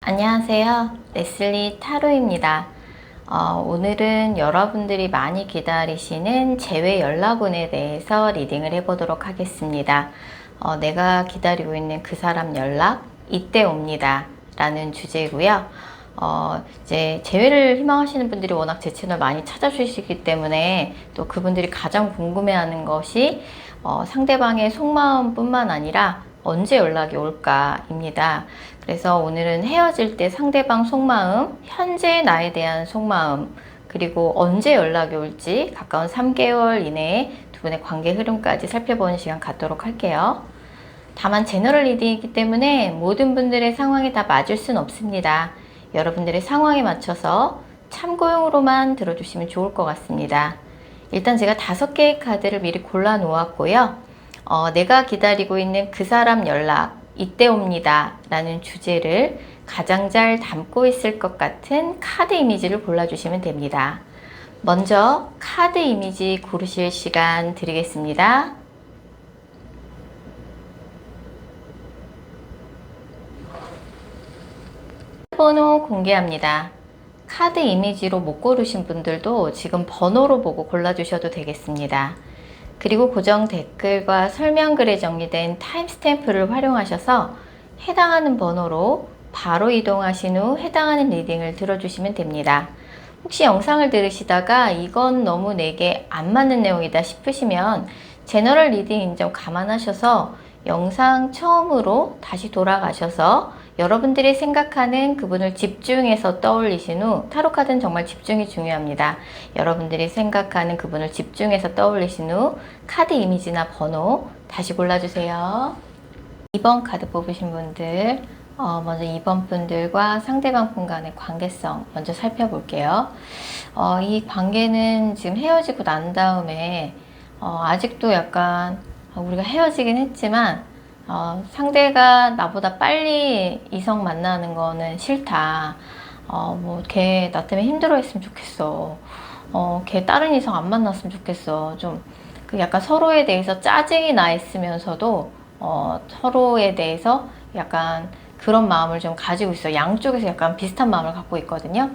안녕하세요. 레슬리 타로입니다. 오늘은 여러분들이 많이 기다리시는 재회 연락운에 대해서 리딩을 해보도록 하겠습니다. 내가 기다리고 있는 그 사람 연락, 이때 옵니다. 라는 주제고요. 이제 재회를 희망하시는 분들이 워낙 제 채널 많이 찾아주시기 때문에 또 그분들이 가장 궁금해하는 것이 상대방의 속마음 뿐만 아니라 언제 연락이 올까입니다. 그래서 오늘은 헤어질 때 상대방 속마음, 현재 나에 대한 속마음, 그리고 언제 연락이 올지 가까운 3개월 이내에 두 분의 관계 흐름까지 살펴보는 시간 갖도록 할게요. 다만 제너럴 리딩이기 때문에 모든 분들의 상황이 다 맞을 순 없습니다. 여러분들의 상황에 맞춰서 참고용으로만 들어주시면 좋을 것 같습니다. 일단 제가 5개의 카드를 미리 골라 놓았고요. 내가 기다리고 있는 그 사람 연락, 이때 옵니다 라는 주제를 가장 잘 담고 있을 것 같은 카드 이미지를 골라주시면 됩니다. 먼저 카드 이미지 고르실 시간 드리겠습니다. 번호 공개합니다. 카드 이미지로 못 고르신 분들도 지금 번호로 보고 골라주셔도 되겠습니다. 그리고 고정 댓글과 설명글에 정리된 타임스탬프를 활용하셔서 해당하는 번호로 바로 이동하신 후 해당하는 리딩을 들어주시면 됩니다. 혹시 영상을 들으시다가 이건 너무 내게 안 맞는 내용이다 싶으시면 제너럴 리딩인 점 감안하셔서 영상 처음으로 다시 돌아가셔서 여러분들이 생각하는 그분을 집중해서 떠올리신 후, 타로카드는 정말 집중이 중요합니다. 여러분들이 생각하는 그분을 집중해서 떠올리신 후 카드 이미지나 번호 다시 골라주세요. 2번 카드 뽑으신 분들, 먼저 2번 분들과 상대방 분 간의 관계성 먼저 살펴볼게요. 이 관계는 지금 헤어지고 난 다음에 아직도 약간 우리가 헤어지긴 했지만 상대가 나보다 빨리 이성 만나는 거는 싫다. 걔 나 때문에 힘들어 했으면 좋겠어. 걔 다른 이성 안 만났으면 좋겠어. 좀 그 약간 서로에 대해서 짜증이 나 있으면서도 서로에 대해서 약간 그런 마음을 좀 가지고 있어요. 양쪽에서 약간 비슷한 마음을 갖고 있거든요.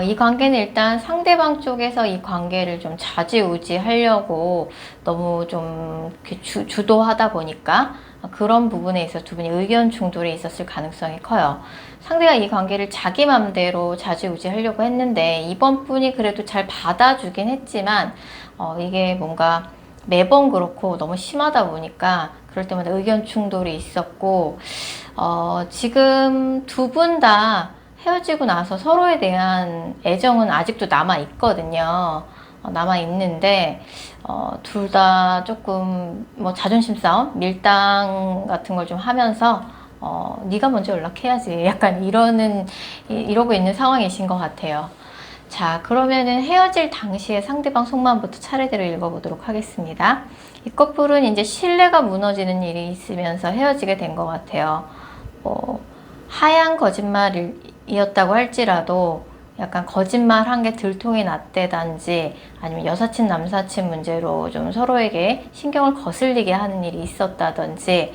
이 관계는 일단 상대방 쪽에서 이 관계를 좀 좌지우지하려고 너무 좀 주도하다 보니까 그런 부분에 있어서 두 분이 의견 충돌이 있었을 가능성이 커요. 상대가 이 관계를 자기 맘대로 좌지우지하려고 했는데 이번 분이 그래도 잘 받아주긴 했지만 이게 뭔가 매번 그렇고 너무 심하다 보니까 그럴 때마다 의견 충돌이 있었고 지금 두 분 다 헤어지고 나서 서로에 대한 애정은 아직도 남아 있거든요. 남아 있는데 둘 다 조금 뭐 자존심 싸움, 밀당 같은 걸 좀 하면서 네가 먼저 연락해야지 약간 이러고 있는 상황이신 것 같아요. 자, 그러면은 헤어질 당시에 상대방 속마음부터 차례대로 읽어보도록 하겠습니다. 이 커플은 이제 신뢰가 무너지는 일이 있으면서 헤어지게 된 것 같아요. 하얀 거짓말이었다고 할지라도 약간 거짓말 한 게 들통이 났대단지 아니면 여사친 남사친 문제로 좀 서로에게 신경을 거슬리게 하는 일이 있었다든지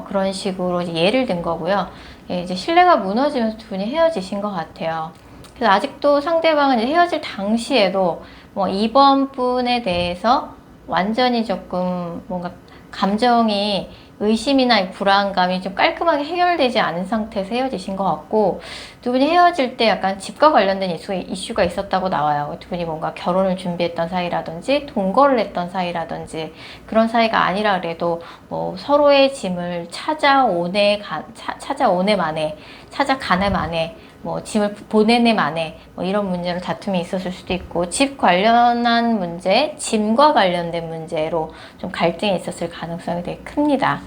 그런 식으로 이제 예를 든 거고요. 이제 신뢰가 무너지면서 두 분이 헤어지신 것 같아요. 그래서 아직도 상대방은 이제 헤어질 당시에도 뭐 이번 분에 대해서 완전히 조금 뭔가 감정이 의심이나 불안감이 좀 깔끔하게 해결되지 않은 상태에서 헤어지신 것 같고 두 분이 헤어질 때 약간 집과 관련된 이슈가 있었다고 나와요. 두 분이 뭔가 결혼을 준비했던 사이라든지 동거를 했던 사이라든지 그런 사이가 아니라 그래도 뭐 서로의 짐을 찾아가네 만에 뭐 짐을 보내네 만에 뭐 이런 문제로 다툼이 있었을 수도 있고 집 관련한 문제, 짐과 관련된 문제로 좀 갈등이 있었을 가능성이 되게 큽니다.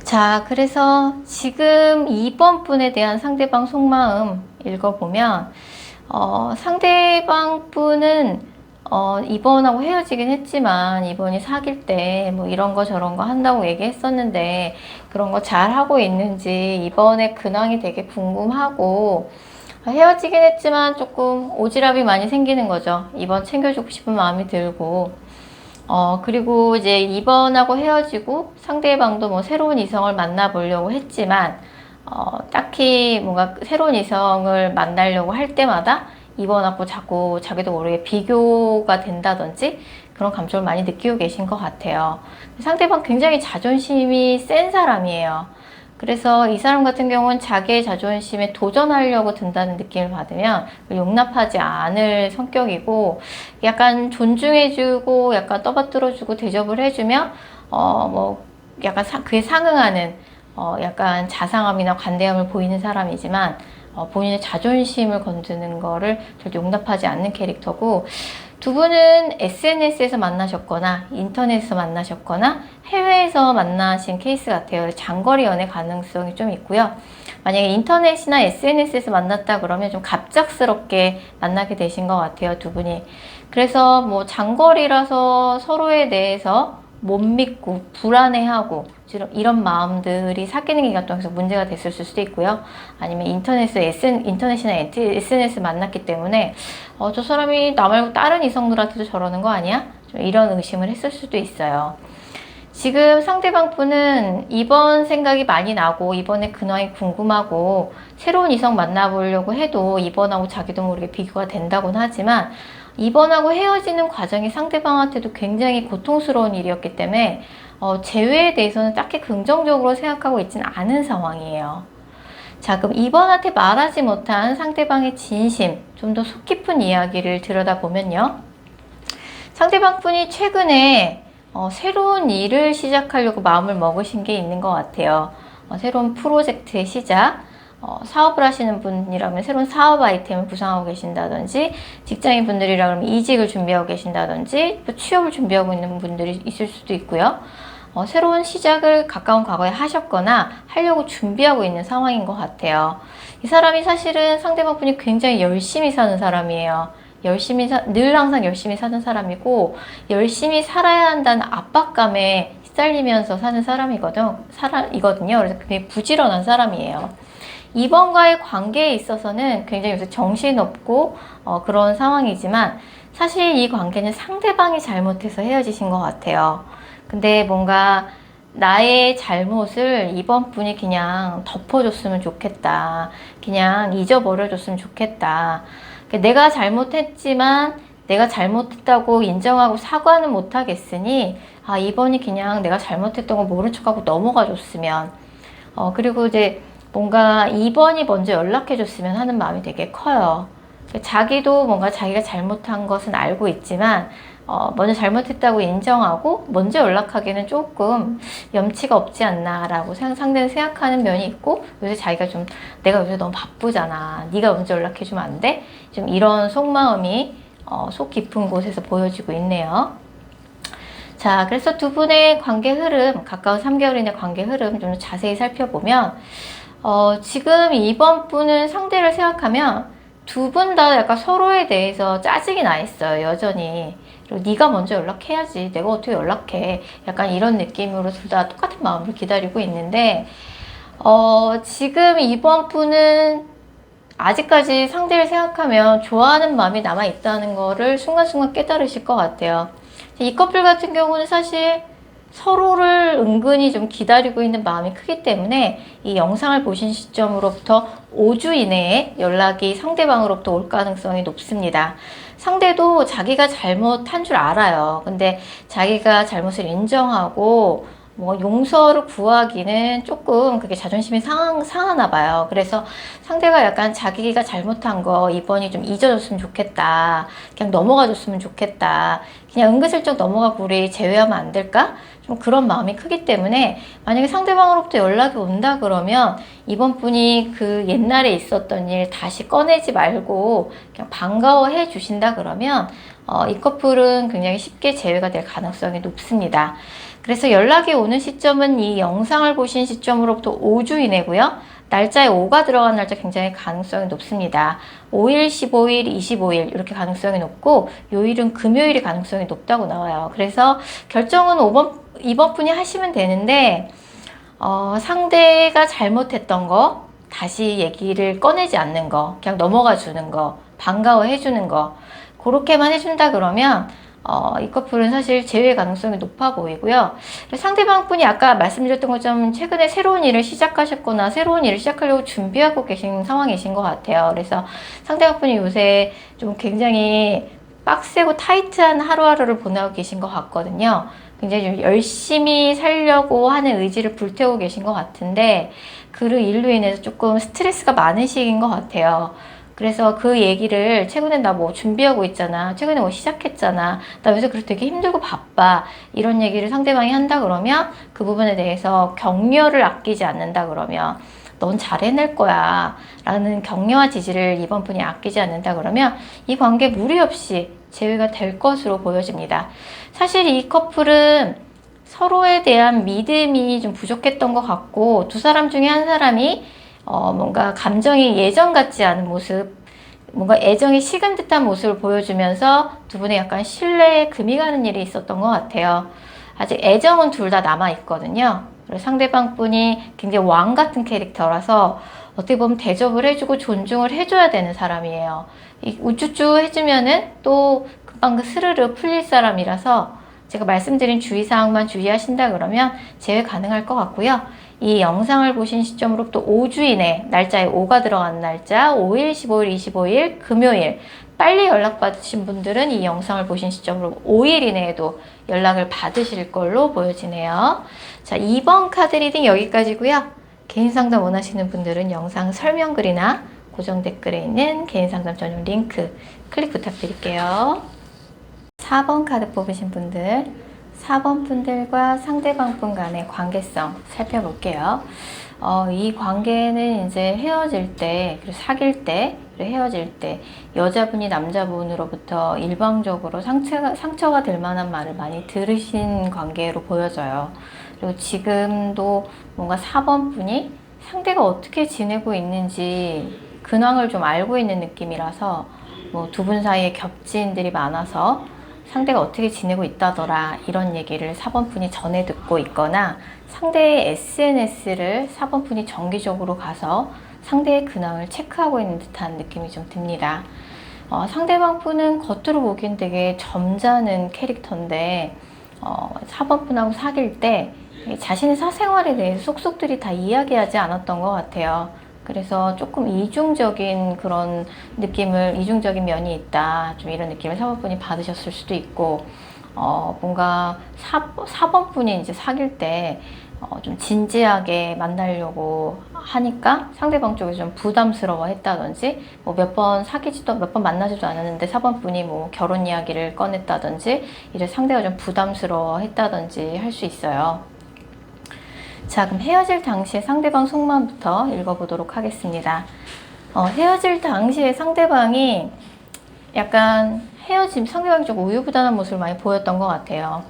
자, 그래서 지금 2번 분에 대한 상대방 속마음 읽어보면 상대방 분은 이번하고 헤어지긴 했지만 이번이 사귈 때 뭐 이런 거 저런 거 한다고 얘기했었는데 그런 거 잘 하고 있는지 이번에 근황이 되게 궁금하고 헤어지긴 했지만 조금 오지랖이 많이 생기는 거죠. 이번 챙겨주고 싶은 마음이 들고 그리고 이제 이번하고 헤어지고 상대방도 뭐 새로운 이성을 만나보려고 했지만 딱히 뭔가 새로운 이성을 만나려고 할 때마다 이번하고 자꾸 자기도 모르게 비교가 된다든지 그런 감정을 많이 느끼고 계신 것 같아요. 상대방 굉장히 자존심이 센 사람이에요. 그래서 이 사람 같은 경우는 자기의 자존심에 도전하려고 든다는 느낌을 받으면 용납하지 않을 성격이고, 약간 존중해주고 약간 떠받들어주고 대접을 해주면 뭐 약간 그에 상응하는 약간 자상함이나 관대함을 보이는 사람이지만, 본인의 자존심을 건드는 거를 절대 용납하지 않는 캐릭터고, 두 분은 SNS에서 만나셨거나 인터넷에서 만나셨거나 해외에서 만나신 케이스 같아요. 장거리 연애 가능성이 좀 있고요. 만약에 인터넷이나 SNS에서 만났다 그러면 좀 갑작스럽게 만나게 되신 것 같아요, 두 분이. 그래서 뭐 장거리라서 서로에 대해서 못 믿고 불안해하고 이런 마음들이 사귀는 기간 동안에서 문제가 됐을 수도 있고요. 아니면 인터넷이나 SNS 만났기 때문에 저 사람이 나 말고 다른 이성들한테도 저러는 거 아니야? 좀 이런 의심을 했을 수도 있어요. 지금 상대방 분은 이번 생각이 많이 나고 이번에 근황이 궁금하고 새로운 이성 만나보려고 해도 이번하고 자기도 모르게 비교가 된다고는 하지만, 이번하고 헤어지는 과정이 상대방한테도 굉장히 고통스러운 일이었기 때문에 재회에 대해서는 딱히 긍정적으로 생각하고 있지는 않은 상황이에요. 자, 그럼 이번한테 말하지 못한 상대방의 진심, 좀 더 속 깊은 이야기를 들여다보면요. 상대방 분이 최근에 새로운 일을 시작하려고 마음을 먹으신 게 있는 것 같아요. 새로운 프로젝트의 시작, 사업을 하시는 분이라면 새로운 사업 아이템을 구상하고 계신다든지, 직장인 분들이라면 이직을 준비하고 계신다든지, 또 취업을 준비하고 있는 분들이 있을 수도 있고요. 새로운 시작을 가까운 과거에 하셨거나 하려고 준비하고 있는 상황인 것 같아요. 이 사람이 사실은 상대방 분이 굉장히 열심히 사는 사람이에요. 늘 항상 열심히 사는 사람이고, 열심히 살아야 한다는 압박감에 시달리면서 사는 사람이거든요. 그래서 굉장히 부지런한 사람이에요. 이번과의 관계에 있어서는 굉장히 요새 정신없고 그런 상황이지만, 사실 이 관계는 상대방이 잘못해서 헤어지신 것 같아요. 근데 뭔가 나의 잘못을 이번 분이 그냥 덮어줬으면 좋겠다. 그냥 잊어버려줬으면 좋겠다. 내가 잘못했지만 내가 잘못했다고 인정하고 사과는 못하겠으니 이번이 그냥 내가 잘못했던 거 모른 척하고 넘어가 줬으면, 그리고 이제 뭔가 이번이 먼저 연락해 줬으면 하는 마음이 되게 커요. 자기도 뭔가 자기가 잘못한 것은 알고 있지만 먼저 잘못했다고 인정하고 먼저 연락하기는 조금 염치가 없지 않나 라고 상대는 생각하는 면이 있고, 요새 자기가 좀 내가 요새 너무 바쁘잖아, 네가 먼저 연락해 주면 안 돼? 좀 이런 속마음이 속 깊은 곳에서 보여지고 있네요. 자, 그래서 두 분의 관계 흐름, 가까운 3개월 이내 관계 흐름 좀 자세히 살펴보면, 지금 이번 분은 상대를 생각하면 두 분 다 약간 서로에 대해서 짜증이 나 있어요, 여전히. 그리고 네가 먼저 연락해야지, 내가 어떻게 연락해, 약간 이런 느낌으로 둘 다 똑같은 마음으로 기다리고 있는데, 지금 이번 분은 아직까지 상대를 생각하면 좋아하는 마음이 남아있다는 거를 순간순간 깨달으실 것 같아요. 이 커플 같은 경우는 사실 서로를 은근히 좀 기다리고 있는 마음이 크기 때문에 이 영상을 보신 시점으로부터 5주 이내에 연락이 상대방으로부터 올 가능성이 높습니다. 상대도 자기가 잘못한 줄 알아요. 근데 자기가 잘못을 인정하고 뭐 용서를 구하기는 조금 그게 자존심이 상하나 봐요. 그래서 상대가 약간 자기가 잘못한 거 이번이 좀 잊어줬으면 좋겠다, 그냥 넘어가 줬으면 좋겠다, 그냥 은근슬쩍 넘어가고 우리 재회하면 안 될까? 좀 그런 마음이 크기 때문에, 만약에 상대방으로부터 연락이 온다 그러면 이번 분이 그 옛날에 있었던 일 다시 꺼내지 말고 그냥 반가워해 주신다 그러면 이 커플은 굉장히 쉽게 재회가 될 가능성이 높습니다. 그래서 연락이 오는 시점은 이 영상을 보신 시점으로부터 5주 이내고요. 날짜에 5가 들어간 날짜 굉장히 가능성이 높습니다. 5일, 15일, 25일 이렇게 가능성이 높고, 요일은 금요일이 가능성이 높다고 나와요. 그래서 결정은 이번 분이 하시면 되는데, 상대가 잘못했던 거 다시 얘기를 꺼내지 않는 거, 그냥 넘어가 주는 거, 반가워해 주는 거, 그렇게만 해준다 그러면 이 커플은 사실 재회 가능성이 높아 보이고요. 상대방 분이 아까 말씀드렸던 것처럼 최근에 새로운 일을 시작하셨거나 새로운 일을 시작하려고 준비하고 계신 상황이신 것 같아요. 그래서 상대방 분이 요새 좀 굉장히 빡세고 타이트한 하루하루를 보내고 계신 것 같거든요. 굉장히 좀 열심히 살려고 하는 의지를 불태우고 계신 것 같은데 그 일로 인해서 조금 스트레스가 많은 시기인 것 같아요. 그래서 그 얘기를 최근에 나 뭐 준비하고 있잖아. 최근에 뭐 시작했잖아. 나 요새 그래서 되게 힘들고 바빠. 이런 얘기를 상대방이 한다 그러면 그 부분에 대해서 격려를 아끼지 않는다 그러면 넌 잘 해낼 거야 라는 격려와 지지를 이번 분이 아끼지 않는다 그러면 이 관계 무리 없이 재회가 될 것으로 보여집니다. 사실 이 커플은 서로에 대한 믿음이 좀 부족했던 것 같고 두 사람 중에 한 사람이 뭔가 감정이 예전 같지 않은 모습, 뭔가 애정이 식은 듯한 모습을 보여주면서 두 분의 약간 신뢰에 금이 가는 일이 있었던 것 같아요. 아직 애정은 둘 다 남아있거든요. 그리고 상대방 분이 굉장히 왕 같은 캐릭터라서 어떻게 보면 대접을 해주고 존중을 해줘야 되는 사람이에요. 우쭈쭈 해주면은 또 금방 그 스르르 풀릴 사람이라서 제가 말씀드린 주의사항만 주의하신다 그러면 제외 가능할 것 같고요. 이 영상을 보신 시점으로 또 5주 이내, 날짜에 5가 들어간 날짜, 5일, 15일, 25일, 금요일 빨리 연락받으신 분들은 이 영상을 보신 시점으로 5일 이내에도 연락을 받으실 걸로 보여지네요. 자, 2번 카드 리딩 여기까지고요. 개인 상담 원하시는 분들은 영상 설명글이나 고정 댓글에 있는 개인 상담 전용 링크 클릭 부탁드릴게요. 4번 카드 뽑으신 분들, 4번 분들과 상대방 분 간의 관계성 살펴볼게요. 이 관계는 이제 헤어질 때, 그리고 사귈 때, 그리고 헤어질 때 여자분이 남자분으로부터 일방적으로 상처가 될 만한 말을 많이 들으신 관계로 보여져요. 그리고 지금도 뭔가 4번 분이 상대가 어떻게 지내고 있는지 근황을 좀 알고 있는 느낌이라서 뭐 두 분 사이에 겹지인들이 많아서 상대가 어떻게 지내고 있다더라 이런 얘기를 4번 분이 전해 듣고 있거나 상대의 SNS를 4번 분이 정기적으로 가서 상대의 근황을 체크하고 있는 듯한 느낌이 좀 듭니다. 상대방 분은 겉으로 보기엔 되게 점잖은 캐릭터인데 4번 분하고 사귈 때 자신의 사생활에 대해서 속속들이 다 이야기하지 않았던 것 같아요. 그래서 조금 이중적인 그런 느낌을, 이중적인 면이 있다. 좀 이런 느낌을 4번 분이 받으셨을 수도 있고, 뭔가 4번 분이 이제 사귈 때, 좀 진지하게 만나려고 하니까 상대방 쪽이 좀 부담스러워 했다든지, 뭐 몇 번 사귀지도, 몇 번 만나지도 않았는데 4번 분이 뭐 결혼 이야기를 꺼냈다든지, 이제 상대가 좀 부담스러워 했다든지 할 수 있어요. 자, 그럼 헤어질 당시에 상대방 속마음부터 읽어보도록 하겠습니다. 헤어질 당시에 상대방이 약간 상대방이 좀 우유부단한 모습을 많이 보였던 것 같아요.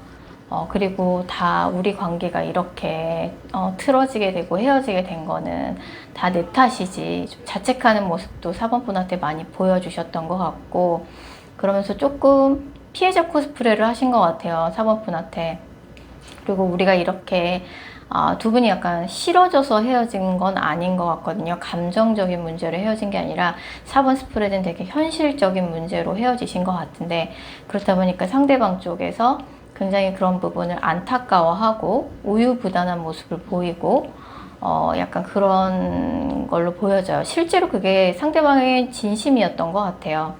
그리고 다 우리 관계가 이렇게 틀어지게 되고 헤어지게 된 거는 다 내 탓이지. 좀 자책하는 모습도 4번 분한테 많이 보여주셨던 것 같고, 그러면서 조금 피해자 코스프레를 하신 것 같아요. 4번 분한테. 그리고 우리가 이렇게 두 분이 약간 싫어져서 헤어진 건 아닌 것 같거든요. 감정적인 문제로 헤어진 게 아니라 4번 스프레드는 되게 현실적인 문제로 헤어지신 것 같은데, 그렇다 보니까 상대방 쪽에서 굉장히 그런 부분을 안타까워하고 우유부단한 모습을 보이고 약간 그런 걸로 보여져요. 실제로 그게 상대방의 진심이었던 것 같아요.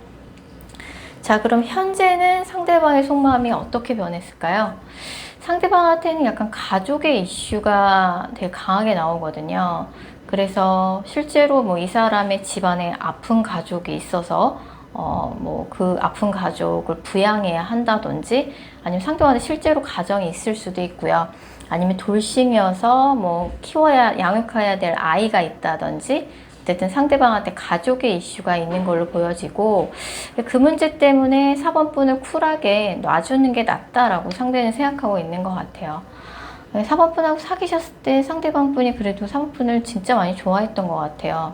자, 그럼 현재는 상대방의 속마음이 어떻게 변했을까요? 상대방한테는 약간 가족의 이슈가 되게 강하게 나오거든요. 그래서 실제로 뭐 이 사람의 집안에 아픈 가족이 있어서 뭐 그 아픈 가족을 부양해야 한다든지, 아니면 상대방한테 실제로 가정이 있을 수도 있고요. 아니면 돌싱이어서 뭐 양육해야 될 아이가 있다든지, 어쨌든 상대방한테 가족의 이슈가 있는 걸로 보여지고, 그 문제 때문에 4번 분을 쿨하게 놔주는 게 낫다라고 상대는 생각하고 있는 것 같아요. 4번 분하고 사귀셨을 때 상대방 분이 그래도 4번 분을 진짜 많이 좋아했던 것 같아요.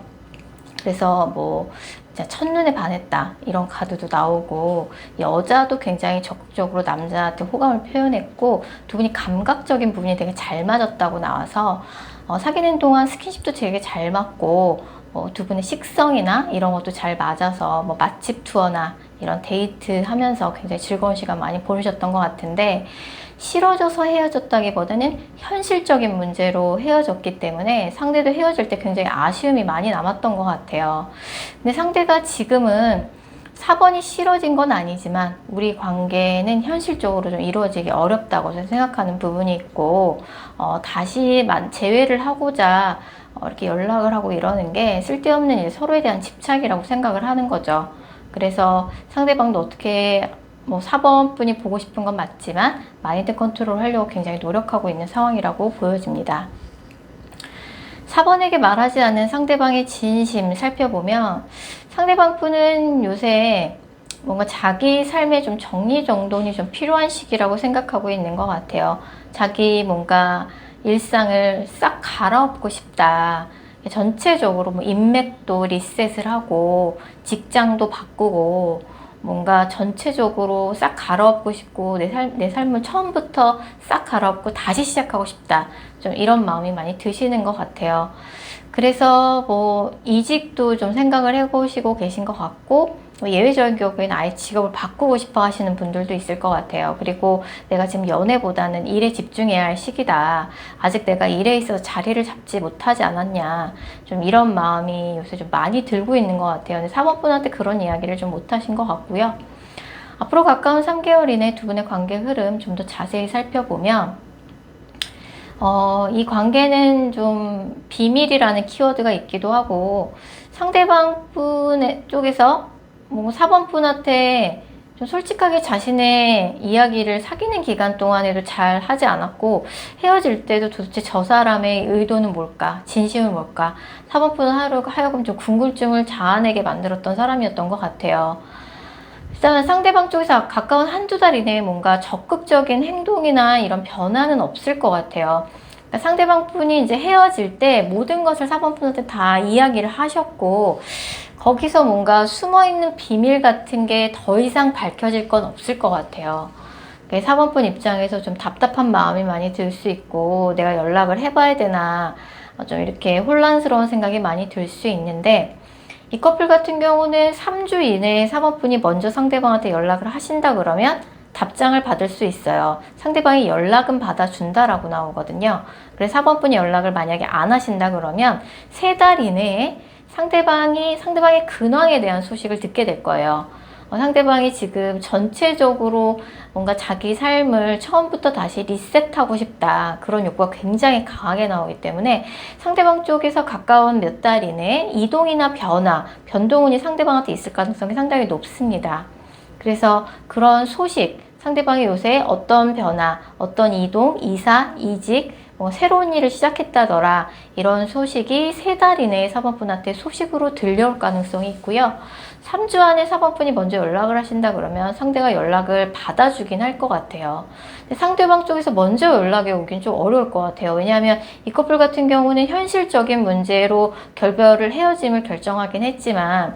그래서 뭐 진짜 첫눈에 반했다 이런 카드도 나오고, 여자도 굉장히 적극적으로 남자한테 호감을 표현했고, 두 분이 감각적인 부분이 되게 잘 맞았다고 나와서 사귀는 동안 스킨십도 되게 잘 맞고, 두 분의 식성이나 이런 것도 잘 맞아서 뭐 맛집 투어나 이런 데이트 하면서 굉장히 즐거운 시간 많이 보내셨던 것 같은데, 싫어져서 헤어졌다기보다는 현실적인 문제로 헤어졌기 때문에 상대도 헤어질 때 굉장히 아쉬움이 많이 남았던 것 같아요. 근데 상대가 지금은 4번이 싫어진 건 아니지만 우리 관계는 현실적으로 좀 이루어지기 어렵다고 생각하는 부분이 있고, 다시 재회를 하고자 이렇게 연락을 하고 이러는 게 쓸데없는 일, 서로에 대한 집착이라고 생각을 하는 거죠. 그래서 상대방도 어떻게 뭐 4번 분이 보고 싶은 건 맞지만 마인드 컨트롤 하려고 굉장히 노력하고 있는 상황이라고 보여집니다. 4번에게 말하지 않는 상대방의 진심 살펴보면, 상대방 분은 요새 뭔가 자기 삶에 좀 정리정돈이 좀 필요한 시기라고 생각하고 있는 것 같아요. 자기 뭔가 일상을 싹 갈아엎고 싶다. 전체적으로 뭐 인맥도 리셋을 하고 직장도 바꾸고 뭔가 전체적으로 싹 갈아엎고 싶고 내 삶을 처음부터 싹 갈아엎고 다시 시작하고 싶다. 좀 이런 마음이 많이 드시는 것 같아요. 그래서 뭐 이직도 좀 생각을 해보시고 계신 것 같고, 뭐 예외적인 경우에는 아예 직업을 바꾸고 싶어 하시는 분들도 있을 것 같아요. 그리고 내가 지금 연애보다는 일에 집중해야 할 시기다. 아직 내가 일에 있어서 자리를 잡지 못하지 않았냐. 좀 이런 마음이 요새 좀 많이 들고 있는 것 같아요. 근데 사모분한테 그런 이야기를 좀 못하신 것 같고요. 앞으로 가까운 3개월 이내 두 분의 관계 흐름 좀 더 자세히 살펴보면, 이 관계는 좀 비밀이라는 키워드가 있기도 하고, 상대방 분 쪽에서 뭐 4번 분한테 좀 솔직하게 자신의 이야기를 사귀는 기간 동안에도 잘 하지 않았고, 헤어질 때도 도대체 저 사람의 의도는 뭘까? 진심은 뭘까? 4번 분은 하여금 좀 궁금증을 자아내게 만들었던 사람이었던 것 같아요. 일단 상대방 쪽에서 가까운 한두 달 이내에 뭔가 적극적인 행동이나 이런 변화는 없을 것 같아요. 그러니까 상대방 분이 이제 헤어질 때 모든 것을 4번 분한테 다 이야기를 하셨고, 거기서 뭔가 숨어있는 비밀 같은 게 더 이상 밝혀질 건 없을 것 같아요. 4번 분 입장에서 좀 답답한 마음이 많이 들 수 있고, 내가 연락을 해봐야 되나 좀 이렇게 혼란스러운 생각이 많이 들 수 있는데, 이 커플 같은 경우는 3주 이내에 4번 분이 먼저 상대방한테 연락을 하신다 그러면 답장을 받을 수 있어요. 상대방이 연락은 받아준다라고 나오거든요. 그래서 4번 분이 연락을 만약에 안 하신다 그러면 3달 이내에 상대방의 근황에 대한 소식을 듣게 될 거예요. 상대방이 지금 전체적으로 뭔가 자기 삶을 처음부터 다시 리셋하고 싶다. 그런 욕구가 굉장히 강하게 나오기 때문에 상대방 쪽에서 가까운 몇 달 이내에 이동이나 변동운이 상대방한테 있을 가능성이 상당히 높습니다. 그래서 그런 소식, 상대방이 요새 어떤 변화, 어떤 이동, 이사, 이직, 새로운 일을 시작했다더라, 이런 소식이 3달 이내에 4번 분한테 소식으로 들려올 가능성이 있고요. 3주 안에 4번 분이 먼저 연락을 하신다 그러면 상대가 연락을 받아주긴 할 것 같아요. 근데 상대방 쪽에서 먼저 연락이 오긴 좀 어려울 것 같아요. 왜냐하면 이 커플 같은 경우는 현실적인 문제로 헤어짐을 결정하긴 했지만,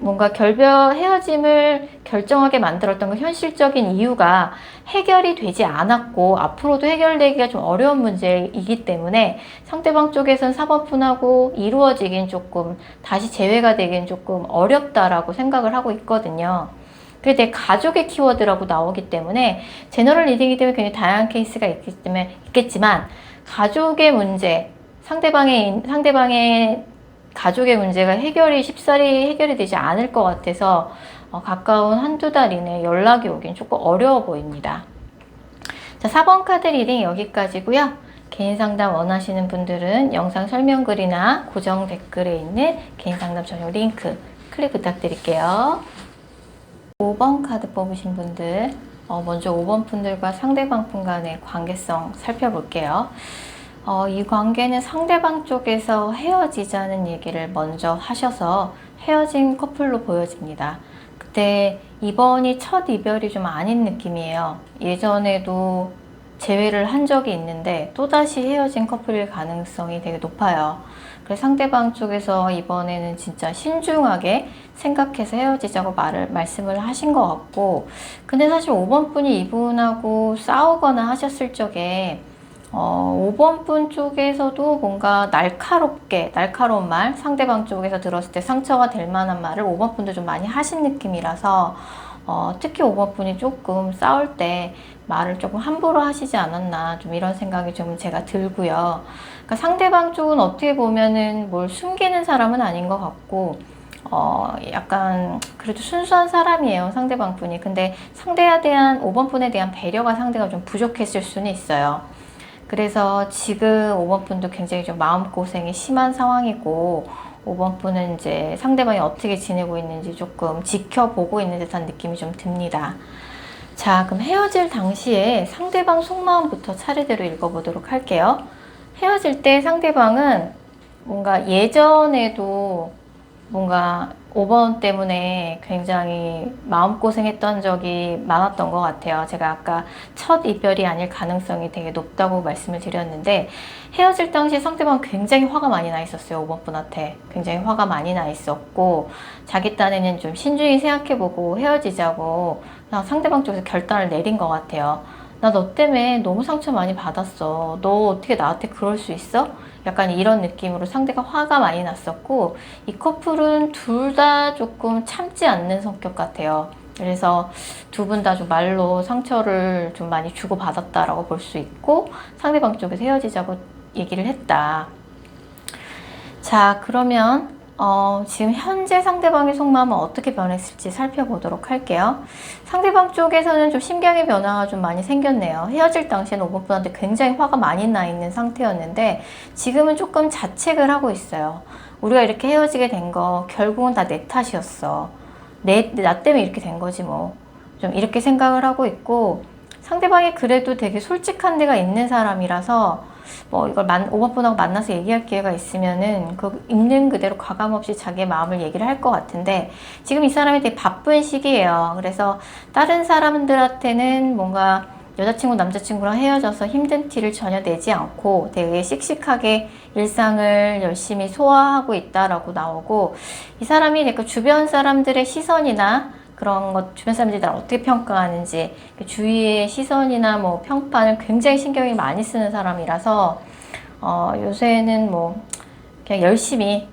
뭔가 헤어짐을 결정하게 만들었던 그 현실적인 이유가 해결이 되지 않았고 앞으로도 해결되기가 좀 어려운 문제이기 때문에 상대방 쪽에서는 4번 분하고 이루어지긴 조금, 다시 재회가 되긴 조금 어렵다라고 생각을 하고 있거든요. 그게 내 가족의 키워드라고 나오기 때문에, 제너럴 리딩이기 때문에 굉장히 다양한 케이스가 있겠지만 가족의 문제, 상대방의 가족의 문제가 쉽사리 해결이 되지 않을 것 같아서 가까운 한두 달 이내에 연락이 오긴 조금 어려워 보입니다. 자, 4번 카드 리딩 여기까지고요. 개인 상담 원하시는 분들은 영상 설명글이나 고정 댓글에 있는 개인 상담 전용 링크 클릭 부탁드릴게요. 5번 카드 뽑으신 분들, 먼저 5번 분들과 상대방 분 간의 관계성 살펴볼게요. 이 관계는 상대방 쪽에서 헤어지자는 얘기를 먼저 하셔서 헤어진 커플로 보여집니다. 그때 이번이 첫 이별이 좀 아닌 느낌이에요. 예전에도 재회를 한 적이 있는데 또다시 헤어진 커플일 가능성이 되게 높아요. 그래서 상대방 쪽에서 이번에는 진짜 신중하게 생각해서 헤어지자고 말씀을 하신 것 같고, 근데 사실 5번 분이 이분하고 싸우거나 하셨을 적에 5번 분 쪽에서도 뭔가 날카로운 말, 상대방 쪽에서 들었을 때 상처가 될 만한 말을 5번 분도 좀 많이 하신 느낌이라서, 특히 5번 분이 조금 싸울 때 말을 조금 함부로 하시지 않았나, 좀 이런 생각이 좀 제가 들고요. 그러니까 상대방 쪽은 어떻게 보면은 뭘 숨기는 사람은 아닌 것 같고, 약간 그래도 순수한 사람이에요, 상대방 분이. 근데 상대에 대한 5번 분에 대한 배려가 상대가 좀 부족했을 수는 있어요. 그래서 지금 5번 분도 굉장히 좀 마음고생이 심한 상황이고, 5번 분은 이제 상대방이 어떻게 지내고 있는지 조금 지켜보고 있는 듯한 느낌이 좀 듭니다. 자, 그럼 헤어질 당시에 상대방 속마음부터 차례대로 읽어보도록 할게요. 헤어질 때 상대방은 뭔가 예전에도 뭔가 5번 때문에 굉장히 마음고생했던 적이 많았던 것 같아요. 제가 아까 첫 이별이 아닐 가능성이 되게 높다고 말씀을 드렸는데, 헤어질 당시에 상대방 굉장히 화가 많이 나 있었어요. 5번 분한테 굉장히 화가 많이 나 있었고, 자기 딴에는 좀 신중히 생각해보고 헤어지자고 그냥 상대방 쪽에서 결단을 내린 것 같아요. 나 너 때문에 너무 상처 많이 받았어. 너 어떻게 나한테 그럴 수 있어? 약간 이런 느낌으로 상대가 화가 많이 났었고, 이 커플은 둘 다 조금 참지 않는 성격 같아요. 그래서 두 분 다 좀 말로 상처를 좀 많이 주고받았다라고 볼 수 있고, 상대방 쪽에서 헤어지자고 얘기를 했다. 자, 그러면 지금 현재 상대방의 속마음은 어떻게 변했을지 살펴보도록 할게요. 상대방 쪽에서는 좀 심경의 변화가 좀 많이 생겼네요. 헤어질 당시에는 5번 분한테 굉장히 화가 많이 나 있는 상태였는데, 지금은 조금 자책을 하고 있어요. 우리가 이렇게 헤어지게 된 거 결국은 다 내 탓이었어. 나 때문에 이렇게 된 거지 뭐. 좀 이렇게 생각을 하고 있고, 상대방이 그래도 되게 솔직한 데가 있는 사람이라서 뭐 이걸 5번 분하고 만나서 얘기할 기회가 있으면은 그 있는 그대로 과감없이 자기의 마음을 얘기를 할 것 같은데, 지금 이 사람이 되게 바쁜 시기예요. 그래서 다른 사람들한테는 뭔가 여자친구 남자친구랑 헤어져서 힘든 티를 전혀 내지 않고 되게 씩씩하게 일상을 열심히 소화하고 있다라고 나오고, 이 사람이 그러니까 주변 사람들의 시선이나 그런 것, 주변 사람들이 나를 어떻게 평가하는지, 주위의 시선이나 뭐 평판을 굉장히 신경이 많이 쓰는 사람이라서, 요새는 뭐, 그냥 열심히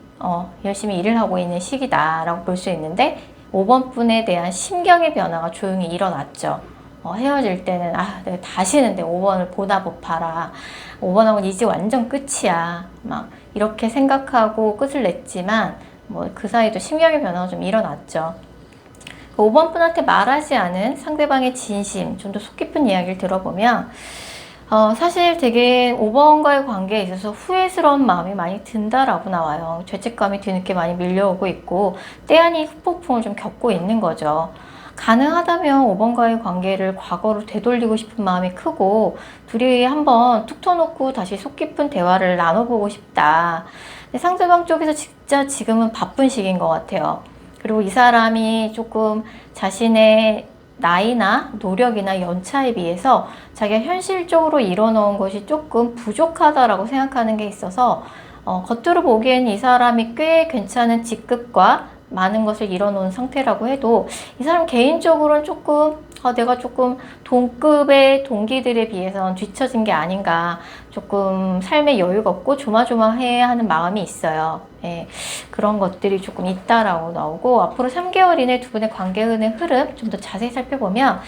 일을 하고 있는 시기다라고 볼 수 있는데, 5번 분에 대한 심경의 변화가 조용히 일어났죠. 헤어질 때는, 내가 다시는 내 5번을 보다 못 봐라. 5번하고는 이제 완전 끝이야. 막, 이렇게 생각하고 끝을 냈지만, 뭐, 그 사이도 심경의 변화가 좀 일어났죠. 5번 분한테 말하지 않은 상대방의 진심, 좀 더 속 깊은 이야기를 들어보면, 사실 되게 5번과의 관계에 있어서 후회스러운 마음이 많이 든다라고 나와요. 죄책감이 뒤늦게 많이 밀려오고 있고, 때 아닌 후폭풍을 좀 겪고 있는 거죠. 가능하다면 5번과의 관계를 과거로 되돌리고 싶은 마음이 크고, 둘이 한번 툭 터놓고 다시 속 깊은 대화를 나눠보고 싶다. 근데 상대방 쪽에서 진짜 지금은 바쁜 시기인 것 같아요. 그리고 이 사람이 조금 자신의 나이나 노력이나 연차에 비해서 자기가 현실적으로 이뤄놓은 것이 조금 부족하다라고 생각하는 게 있어서, 겉으로 보기엔 이 사람이 꽤 괜찮은 직급과 많은 것을 이뤄놓은 상태라고 해도, 이 사람 개인적으로는 조금 내가 조금 동급의 동기들에 비해서는 뒤처진 게 아닌가, 조금 삶에 여유가 없고 조마조마해야 하는 마음이 있어요. 예, 그런 것들이 조금 있다라고 나오고, 앞으로 3개월 이내 두 분의 관계의 흐름 좀 더 자세히 살펴보면,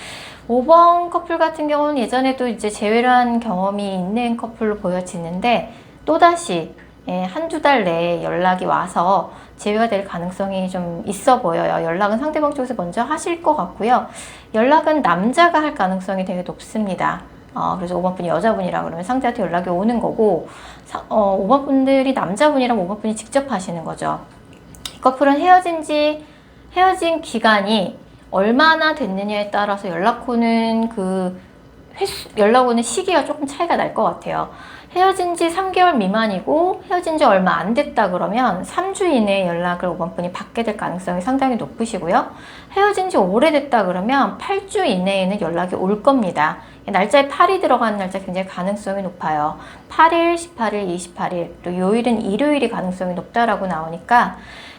5번 커플 같은 경우는 예전에도 이제 재회를 한 경험이 있는 커플로 보여지는데, 또다시 한두 달 내에 연락이 와서 재회가 될 가능성이 좀 있어 보여요. 연락은 상대방 쪽에서 먼저 하실 것 같고요. 연락은 남자가 할 가능성이 되게 높습니다. 그래서 5번 분이 여자분이라 그러면 상대한테 연락이 오는 거고, 5번 분들이 남자분이랑 5번 분이 직접 하시는 거죠. 이 커플은 헤어진 기간이 얼마나 됐느냐에 따라서 연락 오는 시기가 조금 차이가 날 것 같아요. 헤어진 지 3개월 미만이고 헤어진 지 얼마 안 됐다 그러면 3주 이내에 연락을 5번 분이 받게 될 가능성이 상당히 높으시고요. 헤어진 지 오래됐다 그러면 8주 이내에는 연락이 올 겁니다. 날짜에 8이 들어가는 날짜 굉장히 가능성이 높아요. 8일, 18일, 28일, 또 요일은 일요일이 가능성이 높다라고 나오니까,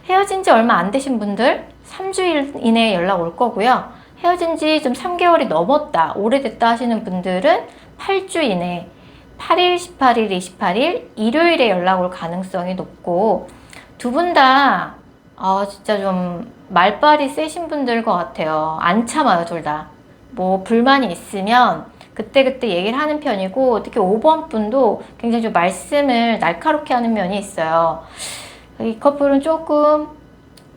헤어진 지 얼마 안 되신 분들 3주 이내에 연락 올 거고요. 헤어진 지 좀 3개월이 넘었다, 오래됐다 하시는 분들은 8주 이내에, 8일, 18일, 28일 일요일에 연락 올 가능성이 높고, 두 분 다 진짜 좀 말발이 세신 분들 것 같아요. 안 참아요, 둘 다. 뭐 불만이 있으면 그때그때 얘기를 하는 편이고, 특히 5번 분도 굉장히 좀 말씀을 날카롭게 하는 면이 있어요. 이 커플은 조금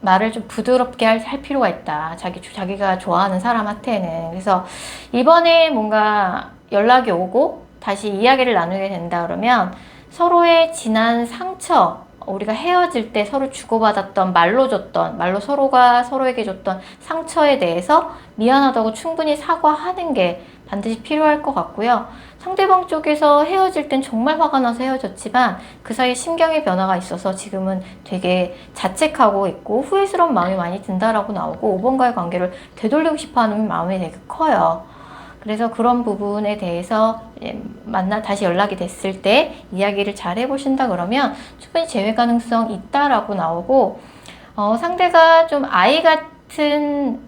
말을 좀 부드럽게 할 필요가 있다. 자기가 좋아하는 사람한테는. 그래서 이번에 뭔가 연락이 오고 다시 이야기를 나누게 된다 그러면 서로의 지난 상처, 우리가 헤어질 때 서로 주고받았던 말로 서로가 서로에게 줬던 상처에 대해서 미안하다고 충분히 사과하는 게 반드시 필요할 것 같고요. 상대방 쪽에서 헤어질 땐 정말 화가 나서 헤어졌지만 그 사이에 심경의 변화가 있어서 지금은 되게 자책하고 있고 후회스러운 마음이 많이 든다라고 나오고 5번과의 관계를 되돌리고 싶어하는 마음이 되게 커요. 그래서 그런 부분에 대해서 다시 연락이 됐을 때 이야기를 잘 해보신다 그러면 충분히 재회 가능성 있다라고 나오고, 상대가 좀 아이같이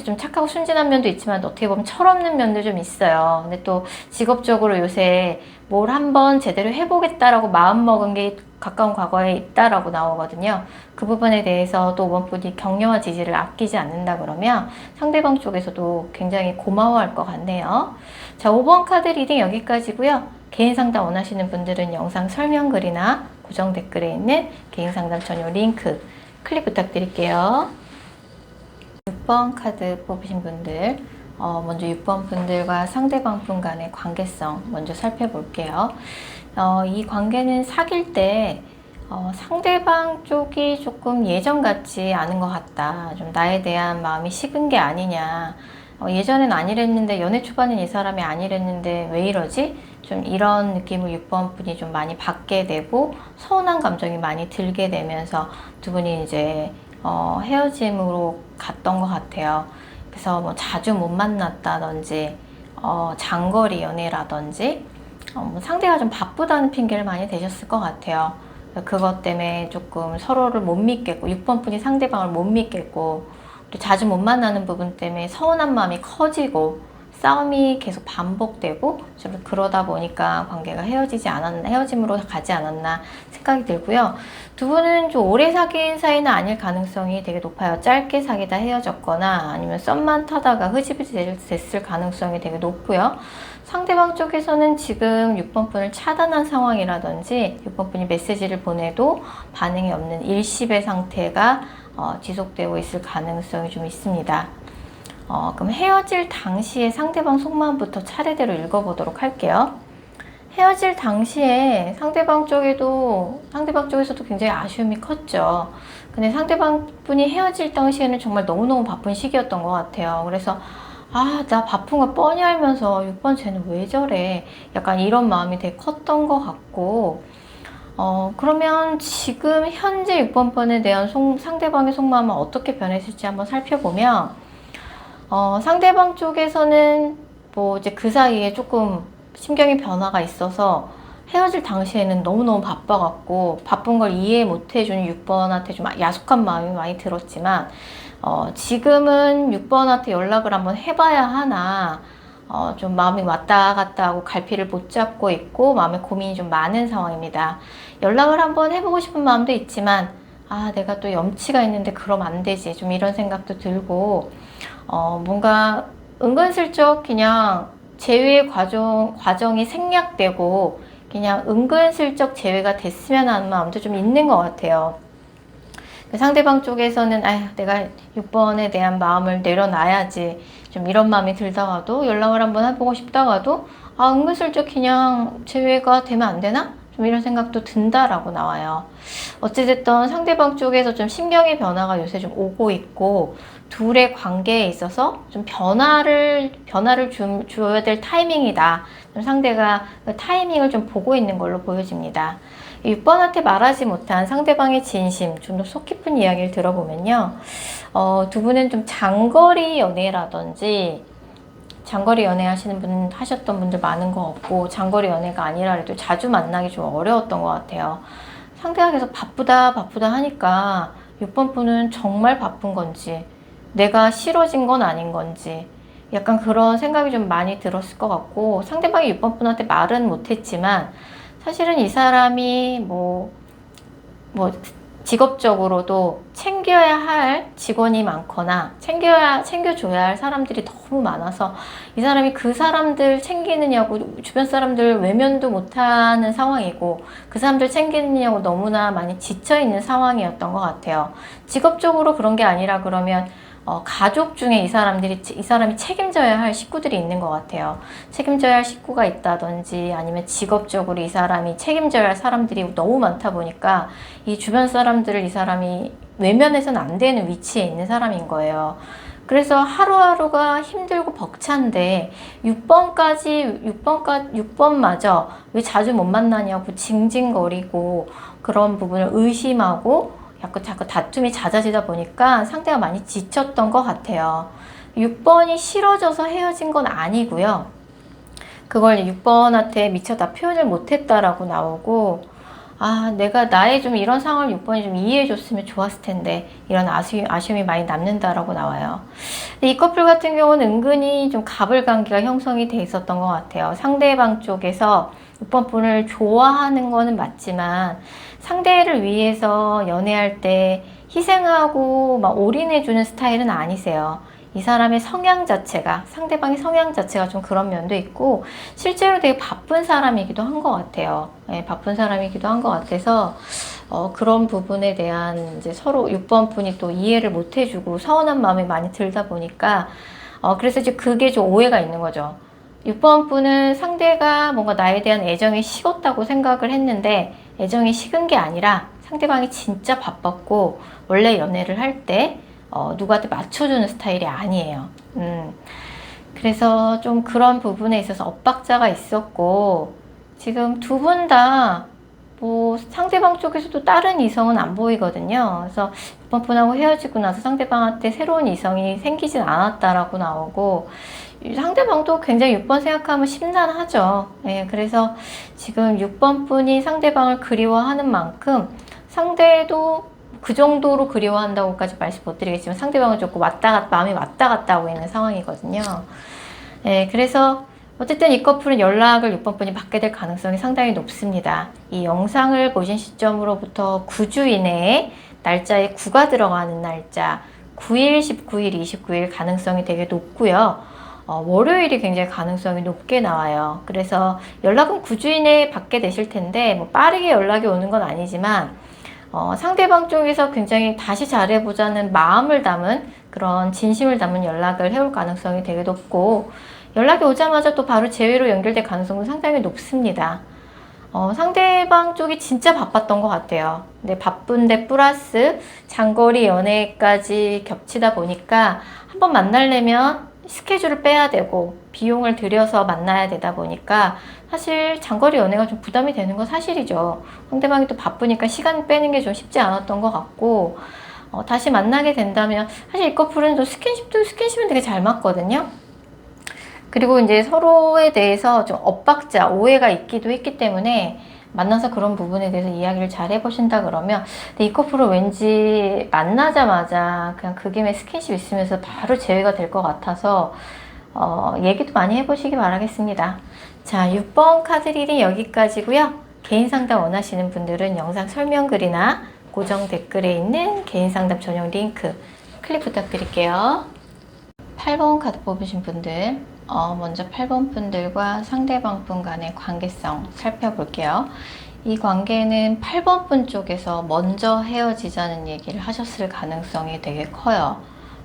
좀 착하고 순진한 면도 있지만 어떻게 보면 철없는 면도 좀 있어요. 근데 또 직업적으로 요새 뭘 한번 제대로 해보겠다라고 마음먹은 게 가까운 과거에 있다라고 나오거든요. 그 부분에 대해서 또 5번 분이 격려와 지지를 아끼지 않는다 그러면 상대방 쪽에서도 굉장히 고마워할 것 같네요. 자, 5번 카드 리딩 여기까지고요. 개인 상담 원하시는 분들은 영상 설명글이나 고정 댓글에 있는 개인 상담 전용 링크 클릭 부탁드릴게요. 6번 카드 뽑으신 분들, 먼저 6번 분들과 상대방 분 간의 관계성 먼저 살펴볼게요. 이 관계는 사귈 때 상대방 쪽이 조금 예전 같지 않은 것 같다. 좀 나에 대한 마음이 식은 게 아니냐. 예전엔 아니랬는데, 연애 초반엔 이 사람이 아니랬는데 왜 이러지? 좀 이런 느낌을 6번 분이 좀 많이 받게 되고 서운한 감정이 많이 들게 되면서 두 분이 이제 헤어짐으로 갔던 것 같아요. 그래서 뭐 자주 못 만났다든지, 장거리 연애라든지, 뭐 상대가 좀 바쁘다는 핑계를 많이 대셨을 것 같아요. 그것 때문에 조금 서로를 못 믿겠고, 6번 분이 상대방을 못 믿겠고, 또 자주 못 만나는 부분 때문에 서운한 마음이 커지고, 싸움이 계속 반복되고, 좀 그러다 보니까 관계가 헤어짐으로 가지 않았나 생각이 들고요. 두 분은 좀 오래 사귄 사이는 아닐 가능성이 되게 높아요. 짧게 사귀다 헤어졌거나 아니면 썸만 타다가 흐지부지 됐을 가능성이 되게 높고요. 상대방 쪽에서는 지금 6번 분을 차단한 상황이라든지 6번 분이 메시지를 보내도 반응이 없는 일시배 상태가 지속되고 있을 가능성이 좀 있습니다. 그럼 헤어질 당시에 상대방 속마음부터 차례대로 읽어보도록 할게요. 헤어질 당시에 상대방 쪽에서도 굉장히 아쉬움이 컸죠. 근데 상대방 분이 헤어질 당시에는 정말 너무너무 바쁜 시기였던 것 같아요. 그래서 나 바쁜 거 뻔히 알면서 6번 쟤는 왜 저래? 약간 이런 마음이 되게 컸던 것 같고, 그러면 지금 현재 6번 번에 대한 상대방의 속마음은 어떻게 변했을지 한번 살펴보면, 상대방 쪽에서는 뭐 이제 그 사이에 조금 심경의 변화가 있어서 헤어질 당시에는 너무너무 바빠갖고 바쁜 걸 이해 못 해주는 6번한테 좀 야속한 마음이 많이 들었지만, 지금은 6번한테 연락을 한번 해봐야 하나, 좀 마음이 왔다 갔다 하고 갈피를 못 잡고 있고 마음에 고민이 좀 많은 상황입니다. 연락을 한번 해보고 싶은 마음도 있지만, 내가 또 염치가 있는데 그럼 안 되지. 좀 이런 생각도 들고, 뭔가 은근슬쩍 그냥 재회 과정이 생략되고 그냥 은근슬쩍 재회가 됐으면 하는 마음도 좀 있는 것 같아요. 상대방 쪽에서는 내가 6번에 대한 마음을 내려놔야지, 좀 이런 마음이 들다가도 연락을 한번 해보고 싶다가도 은근슬쩍 그냥 재회가 되면 안 되나? 좀 이런 생각도 든다라고 나와요. 어찌됐든 상대방 쪽에서 좀 심경의 변화가 요새 좀 오고 있고, 둘의 관계에 있어서 좀 변화를 줘야 될 타이밍이다. 좀 상대가 그 타이밍을 좀 보고 있는 걸로 보여집니다. 6번한테 말하지 못한 상대방의 진심, 좀 더 속 깊은 이야기를 들어보면요. 두 분은 좀 장거리 연애라든지, 장거리 연애 하셨던 분들 많은 거 없고, 장거리 연애가 아니라 해도 자주 만나기 좀 어려웠던 것 같아요. 상대가 계속 바쁘다 하니까 6번 분은 정말 바쁜 건지, 내가 싫어진 건 아닌 건지, 약간 그런 생각이 좀 많이 들었을 것 같고, 상대방이 6번 분한테 말은 못했지만 사실은 이 사람이 뭐 직업적으로도 챙겨야 할 직원이 많거나 챙겨줘야 할 사람들이 너무 많아서 이 사람이 그 사람들 챙기느냐고 주변 사람들 외면도 못하는 상황이고, 그 사람들 챙기느냐고 너무나 많이 지쳐있는 상황이었던 것 같아요. 직업적으로 그런 게 아니라 그러면 가족 중에 이 사람이 책임져야 할 식구들이 있는 것 같아요. 책임져야 할 식구가 있다든지 아니면 직업적으로 이 사람이 책임져야 할 사람들이 너무 많다 보니까 이 주변 사람들을 이 사람이 외면해서는 안 되는 위치에 있는 사람인 거예요. 그래서 하루하루가 힘들고 벅찬데 6번마저 왜 자주 못 만나냐고 징징거리고 그런 부분을 의심하고 자꾸 다툼이 잦아지다 보니까 상대가 많이 지쳤던 것 같아요. 6번이 싫어져서 헤어진 건 아니고요. 그걸 6번한테 미처 다 표현을 못했다라고 나오고, 내가 나의 좀 이런 상황을 6번이 좀 이해해줬으면 좋았을 텐데, 이런 아쉬움이 많이 남는다라고 나와요. 근데 이 커플 같은 경우는 은근히 좀 가불관계가 형성이 돼 있었던 것 같아요. 상대방 쪽에서 6번 분을 좋아하는 거는 맞지만 상대를 위해서 연애할 때 희생하고 막 올인해주는 스타일은 아니세요. 이 사람의 상대방의 성향 자체가 좀 그런 면도 있고, 실제로 되게 바쁜 사람이기도 한 것 같아요. 네, 바쁜 사람이기도 한 것 같아서, 그런 부분에 대한 이제 서로 6번 분이 또 이해를 못 해주고 서운한 마음이 많이 들다 보니까, 그래서 이제 그게 좀 오해가 있는 거죠. 6번 분은 상대가 뭔가 나에 대한 애정이 식었다고 생각을 했는데, 애정이 식은 게 아니라 상대방이 진짜 바빴고, 원래 연애를 할때 누구한테 맞춰주는 스타일이 아니에요. 그래서 좀 그런 부분에 있어서 엇박자가 있었고, 지금 두 분 다 상대방 쪽에서도 다른 이성은 안 보이거든요. 그래서 이번 분하고 헤어지고 나서 상대방한테 새로운 이성이 생기진 않았다라고 나오고, 상대방도 굉장히 6번 생각하면 심란하죠. 네, 그래서 지금 6번 분이 상대방을 그리워하는 만큼 상대도 그 정도로 그리워한다고까지 말씀 못 드리겠지만 상대방은 조금 마음이 왔다 갔다 하고 있는 상황이거든요. 네, 그래서 어쨌든 이 커플은 연락을 6번 분이 받게 될 가능성이 상당히 높습니다. 이 영상을 보신 시점으로부터 9주 이내에 날짜에 9가 들어가는 날짜 9일, 19일, 29일 가능성이 되게 높고요. 월요일이 굉장히 가능성이 높게 나와요. 그래서 연락은 9주 이내에 받게 되실 텐데 빠르게 연락이 오는 건 아니지만 상대방 쪽에서 굉장히 다시 잘해보자는 마음을 담은 그런 진심을 담은 연락을 해올 가능성이 되게 높고, 연락이 오자마자 또 바로 재회로 연결될 가능성도 상당히 높습니다. 상대방 쪽이 진짜 바빴던 것 같아요. 근데 바쁜데 플러스 장거리 연애까지 겹치다 보니까 한번 만나려면 스케줄을 빼야 되고 비용을 들여서 만나야 되다 보니까 사실 장거리 연애가 좀 부담이 되는 건 사실이죠. 상대방이 또 바쁘니까 시간 빼는 게 좀 쉽지 않았던 것 같고, 다시 만나게 된다면 사실 이 커플은 좀 스킨십은 되게 잘 맞거든요. 그리고 이제 서로에 대해서 좀 엇박자, 오해가 있기도 했기 때문에 만나서 그런 부분에 대해서 이야기를 잘 해보신다 그러면, 근데 이 커플은 왠지 만나자마자 그냥 그 김에 스킨십 있으면서 바로 재회가 될 것 같아서 얘기도 많이 해보시기 바라겠습니다. 자, 6번 카드 리딩 여기까지고요. 개인 상담 원하시는 분들은 영상 설명글이나 고정 댓글에 있는 개인 상담 전용 링크 클릭 부탁드릴게요. 8번 카드 뽑으신 분들, 먼저 8번 분들과 상대방 분 간의 관계성 살펴볼게요. 이 관계는 8번 분 쪽에서 먼저 헤어지자는 얘기를 하셨을 가능성이 되게 커요.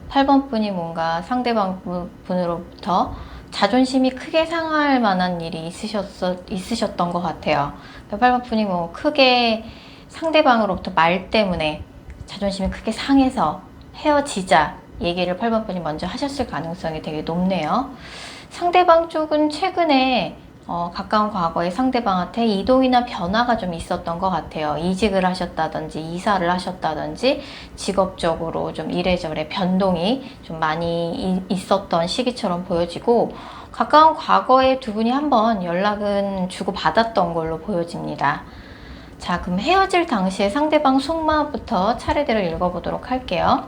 8번 분이 뭔가 상대방 분으로부터 자존심이 크게 상할 만한 일이 있으셨던 것 같아요. 8번 분이 크게 상대방으로부터 말 때문에 자존심이 크게 상해서 헤어지자 얘기를 8번 분이 먼저 하셨을 가능성이 되게 높네요. 상대방 쪽은 최근에 가까운 과거에 상대방한테 이동이나 변화가 좀 있었던 것 같아요. 이직을 하셨다든지 이사를 하셨다든지 직업적으로 좀 이래저래 변동이 좀 많이 있었던 시기처럼 보여지고, 가까운 과거에 두 분이 한번 연락은 주고받았던 걸로 보여집니다. 자, 그럼 헤어질 당시에 상대방 속마음부터 차례대로 읽어보도록 할게요.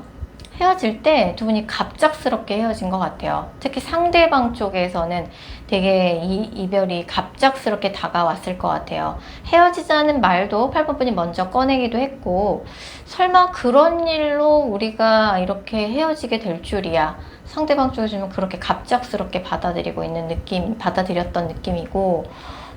헤어질 때 두 분이 갑작스럽게 헤어진 것 같아요. 특히 상대방 쪽에서는 되게 이별이 갑작스럽게 다가왔을 것 같아요. 헤어지자는 말도 8번 분이 먼저 꺼내기도 했고, 설마 그런 일로 우리가 이렇게 헤어지게 될 줄이야. 상대방 쪽에서는 그렇게 갑작스럽게 받아들였던 느낌이고,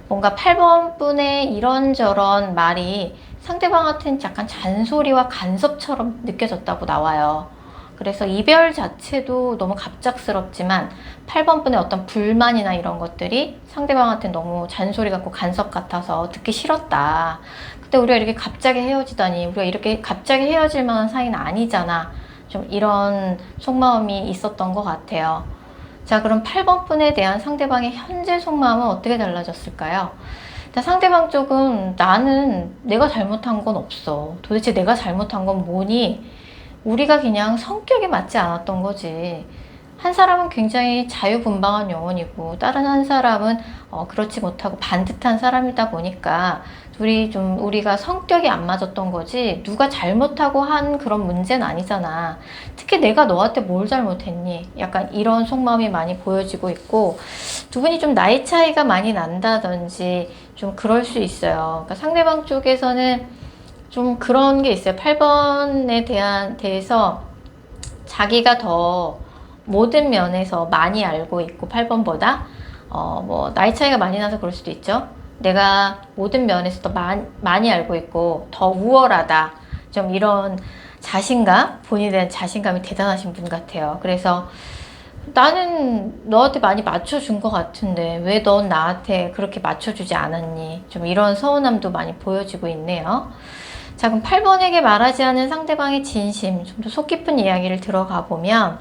뭔가 8번 분의 이런저런 말이 상대방한테는 약간 잔소리와 간섭처럼 느껴졌다고 나와요. 그래서 이별 자체도 너무 갑작스럽지만 8번 분의 어떤 불만이나 이런 것들이 상대방한테 너무 잔소리 같고 간섭 같아서 듣기 싫었다. 근데 우리가 이렇게 갑자기 헤어지다니, 우리가 이렇게 갑자기 헤어질 만한 사이는 아니잖아. 좀 이런 속마음이 있었던 것 같아요. 자, 그럼 8번 분에 대한 상대방의 현재 속마음은 어떻게 달라졌을까요? 일단 상대방 쪽은 나는 내가 잘못한 건 없어. 도대체 내가 잘못한 건 뭐니? 우리가 그냥 성격에 맞지 않았던 거지. 한 사람은 굉장히 자유분방한 영혼이고 다른 한 사람은 그렇지 못하고 반듯한 사람이다 보니까 우리가 성격이 안 맞았던 거지 누가 잘못하고 한 그런 문제는 아니잖아. 특히 내가 너한테 뭘 잘못했니? 약간 이런 속마음이 많이 보여지고 있고, 두 분이 좀 나이 차이가 많이 난다든지 좀 그럴 수 있어요. 그러니까 상대방 쪽에서는 좀 그런 게 있어요. 8번에 대해서 자기가 더 모든 면에서 많이 알고 있고, 8번보다 뭐 나이 차이가 많이 나서 그럴 수도 있죠. 내가 모든 면에서 더 많이 알고 있고 더 우월하다. 좀 이런 자신감, 본인에 대한 자신감이 대단하신 분 같아요. 그래서 나는 너한테 많이 맞춰준 것 같은데 왜 넌 나한테 그렇게 맞춰주지 않았니? 좀 이런 서운함도 많이 보여지고 있네요. 자, 그럼 8번에게 말하지 않은 상대방의 진심, 좀 더 속 깊은 이야기를 들어가 보면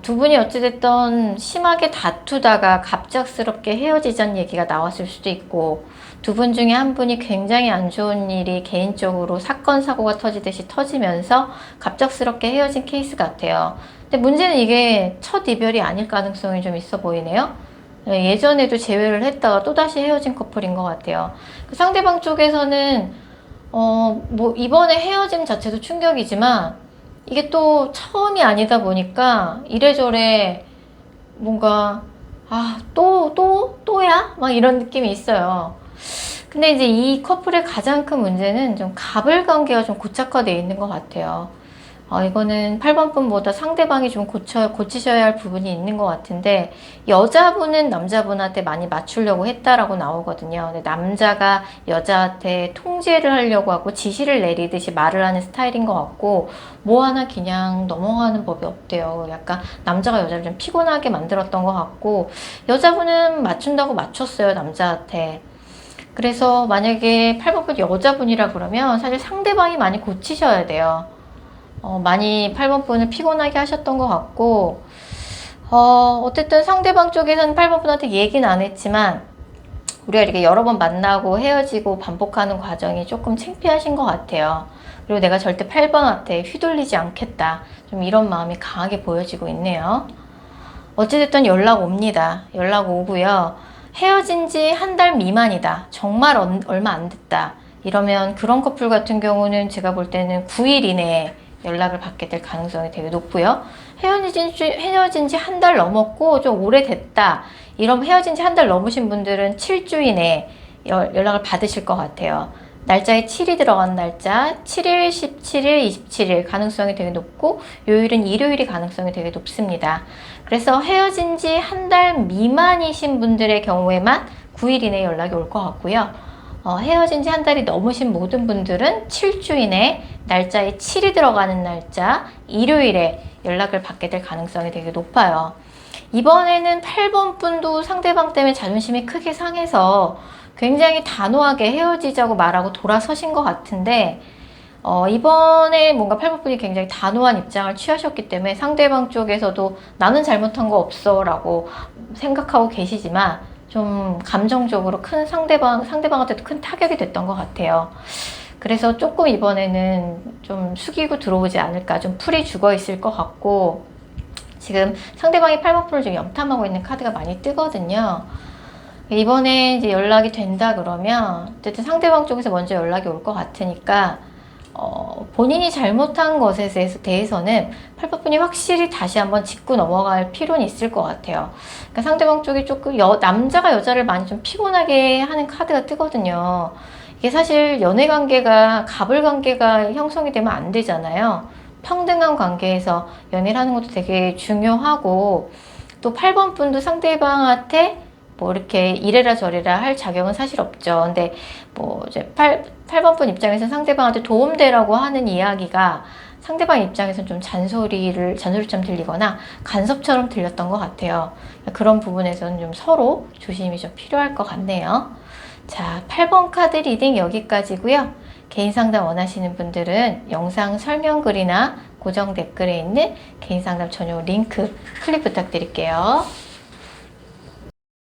두 분이 어찌됐든 심하게 다투다가 갑작스럽게 헤어지자는 얘기가 나왔을 수도 있고, 두 분 중에 한 분이 굉장히 안 좋은 일이 개인적으로 사건, 사고가 터지듯이 터지면서 갑작스럽게 헤어진 케이스 같아요. 근데 문제는 이게 첫 이별이 아닐 가능성이 좀 있어 보이네요. 예전에도 재회를 했다가 또다시 헤어진 커플인 것 같아요. 그 상대방 쪽에서는 뭐 이번에 헤어짐 자체도 충격이지만 이게 또 처음이 아니다 보니까 이래저래 뭔가 또야? 막 이런 느낌이 있어요. 근데 이제 이 커플의 가장 큰 문제는 좀 갑을 관계가 좀 고착화되어 있는 것 같아요. 이거는 8번 분보다 상대방이 좀 고치셔야 할 부분이 있는 것 같은데, 여자분은 남자분한테 많이 맞추려고 했다라고 나오거든요. 근데 남자가 여자한테 통제를 하려고 하고 지시를 내리듯이 말을 하는 스타일인 것 같고, 뭐 하나 그냥 넘어가는 법이 없대요. 약간 남자가 여자를 좀 피곤하게 만들었던 것 같고, 여자분은 맞춘다고 맞췄어요, 남자한테. 그래서 만약에 8번 분 여자분이라 그러면 사실 상대방이 많이 고치셔야 돼요. 많이 8번 분을 피곤하게 하셨던 것 같고, 어쨌든 상대방 쪽에서는 8번 분한테 얘기는 안 했지만, 우리가 이렇게 여러 번 만나고 헤어지고 반복하는 과정이 조금 창피하신 것 같아요. 그리고 내가 절대 8번한테 휘둘리지 않겠다. 좀 이런 마음이 강하게 보여지고 있네요. 어찌됐든 연락 옵니다. 연락 오고요. 헤어진 지 한 달 미만이다. 정말 얼마 안 됐다. 이러면 그런 커플 같은 경우는 제가 볼 때는 9일 이내에 연락을 받게 될 가능성이 되게 높고요. 헤어진 지 한 달 넘었고 좀 오래됐다. 이런 헤어진 지 한 달 넘으신 분들은 7주 이내에 연락을 받으실 것 같아요. 날짜에 7이 들어간 날짜, 7일, 17일, 27일 가능성이 되게 높고, 요일은 일요일이 가능성이 되게 높습니다. 그래서 헤어진 지 한 달 미만이신 분들의 경우에만 9일 이내에 연락이 올 것 같고요. 헤어진 지 한 달이 넘으신 모든 분들은 7주 이내에 날짜에 7이 들어가는 날짜, 일요일에 연락을 받게 될 가능성이 되게 높아요. 이번에는 8번 분도 상대방 때문에 자존심이 크게 상해서 굉장히 단호하게 헤어지자고 말하고 돌아서신 것 같은데, 이번에 뭔가 8번 분이 굉장히 단호한 입장을 취하셨기 때문에 상대방 쪽에서도 나는 잘못한 거 없어 라고 생각하고 계시지만, 좀 감정적으로 큰 상대방한테도 큰 타격이 됐던 것 같아요. 그래서 조금 이번에는 좀 숙이고 들어오지 않을까, 좀 풀이 죽어 있을 것 같고, 지금 상대방이 8번풀을 좀 염탐하고 있는 카드가 많이 뜨거든요. 이번에 이제 연락이 된다 그러면 어쨌든 상대방 쪽에서 먼저 연락이 올 것 같으니까 본인이 잘못한 것에 대해서는 8번 분이 확실히 다시 한번 짚고 넘어갈 필요는 있을 것 같아요. 그러니까 상대방 쪽이 조금 남자가 여자를 많이 좀 피곤하게 하는 카드가 뜨거든요. 이게 사실 연애 관계가 갑을 관계가 형성이 되면 안 되잖아요. 평등한 관계에서 연애를 하는 것도 되게 중요하고, 또 8번 분도 상대방한테 뭐 이렇게 이래라 저래라 할 자격은 사실 없죠. 근데 뭐 이제 8번 분 입장에서 상대방한테 도움되라고 하는 이야기가 상대방 입장에서는 좀 잔소리처럼 들리거나 간섭처럼 들렸던 것 같아요. 그런 부분에서는 좀 서로 조심이 좀 필요할 것 같네요. 자, 8번 카드 리딩 여기까지고요. 개인 상담 원하시는 분들은 영상 설명글이나 고정 댓글에 있는 개인 상담 전용 링크 클릭 부탁드릴게요.